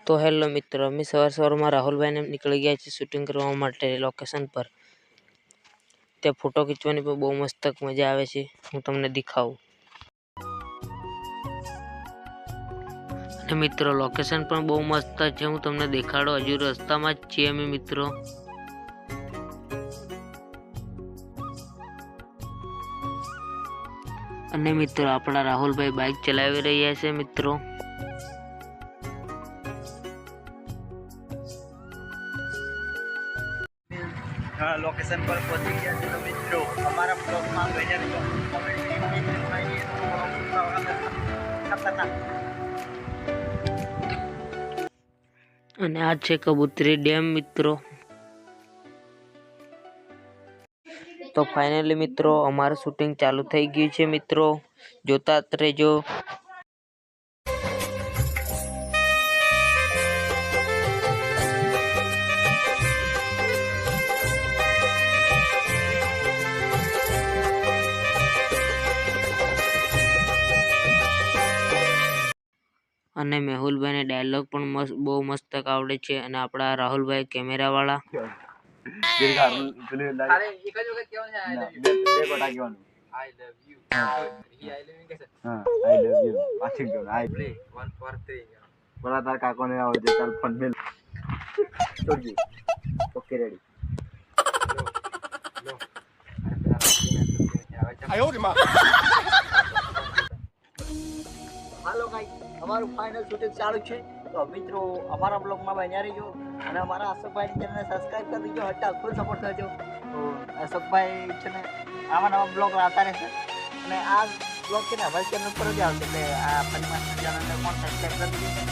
તો હેલો મિત્રો, અમે સવારમાં રાહુલભાઈને નીકળી ગયા છીએ શૂટિંગ કરવા માટે લોકેશન પર. ત્યાં ફોટો ખીંચવાની પણ બહુ મસ્ત મજા આવે છે. હું તમને દેખાવું. અને મિત્રો લોકેશન પણ બહુ મસ્ત છે. હું તમને દેખાડો. હજુ રસ્તામાં જ છીએ અમે મિત્રો. અને મિત્રો આપણા રાહુલભાઈ બાઇક ચલાવી રહ્યા છે મિત્રો. લોકેશન પર પહોંચી ગયા છે તો મિત્રો અમારા બ્લોગમાં બન્યા રહેજો. અને આ છે કબૂતરી ડેમ મિત્રો. તો ફાઇનલી મિત્રો અમારું શૂટિંગ ચાલુ થઈ ગયું છે મિત્રો. જોતા રહેજો. અને મેહુલભાઈને ડાયલોગ પણ બહુ મસ્ત આવડે છે. અને આપણા રાહુલભાઈ કેમેરા વાળા. Okay ready. હાલો ગાઈસ, અમારું ફાઇનલ શૂટિંગ ચાલુ છે. તો મિત્રો અમારા બ્લોગમાં બન્યા રહેજો. અને અમારા અશોકભાઈની ચેનલને સબસ્ક્રાઈબ કરી દેજો. હટા ફૂલ સપોર્ટ કરજો. તો અશોકભાઈ છે ને આવા નવા બ્લોગ આવતા રહેશે. અને આ બ્લોગ છે ને અમારી ચેનલ પર જ આવશે. એટલે આ પરિમાણની ચેનલને પણ સબસ્ક્રાઈબ કરી દેજો.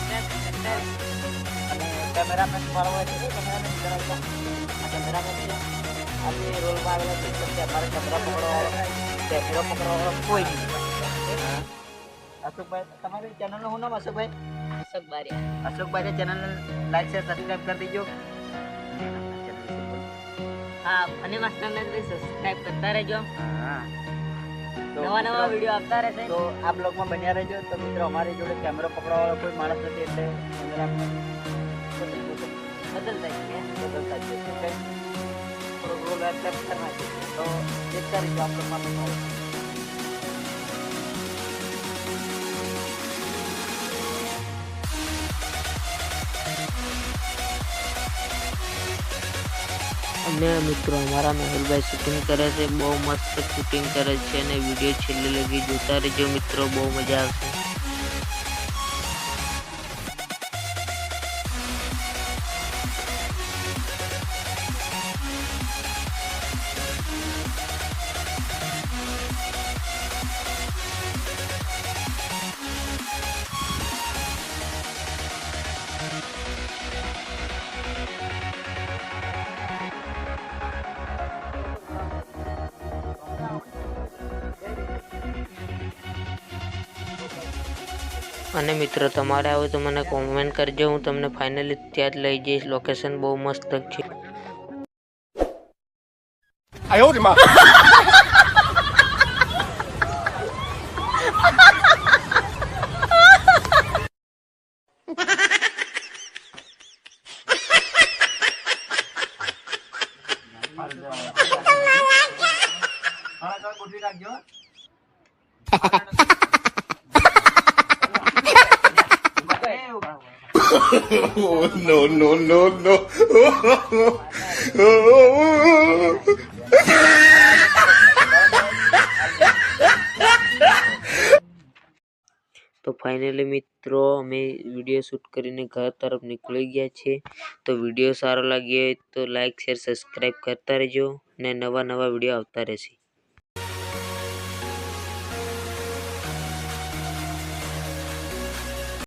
અને કેમેરામેન મારો હોય છે. કેમેરામેન કરાવતો કેમેરામેન છે. આજે રોલમાં આવેલા છે. અમારે કેમેરા પકડવા કોઈ નહીં. અશોકભાઈ, તમારી ચેનલનું શું નામ? અશોકભાઈ અશોકભાઈ ચેનલને લાઈક શેર સબસ્ક્રાઈબ કરી દેજો. હા, અને માસ્ટરને સબસ્ક્રાઇબ કરતા રહેજો. હા, નવા વિડીયો આવતા રહેશે. તો આ બ્લોગમાં બન્યા રહેજો. તો મિત્રો અમારી જોડે કેમેરો પકડવાવાળો કોઈ માણસ નથી, એટલે કેમેરા બદલતા છે. થોડો રોલ એક્સેપ્ટ કરવા છે. તો દેખતા રહીજો આ બ્લોગમાં. અને મિત્રો અમારા મેહુલભાઈ શૂટિંગ કરે છે. બહુ મસ્ત શૂટિંગ કરે છે. અને વિડીયો છેલ્લે લગી જોતા રહેજો મિત્રો. બહુ મજા આવશે. અને મિત્રો તમારે આવે તો મને કોમેન્ટ કરજો. હું તમને ફાઇનલી ત્યાં જ લઈ જઈશ. લોકેશન બહુ મસ્ત છે. No. તો ફાઇનલી મિત્રો અમે વિડીયો શૂટ કરીને ઘર તરફ નીકળી ગયા છે. તો વિડીયો સારો લાગ્યો હોય તો લાઈક શેર સબસ્ક્રાઈબ કરતા રહેજો. અને નવા વિડીયો આવતા રહેશે.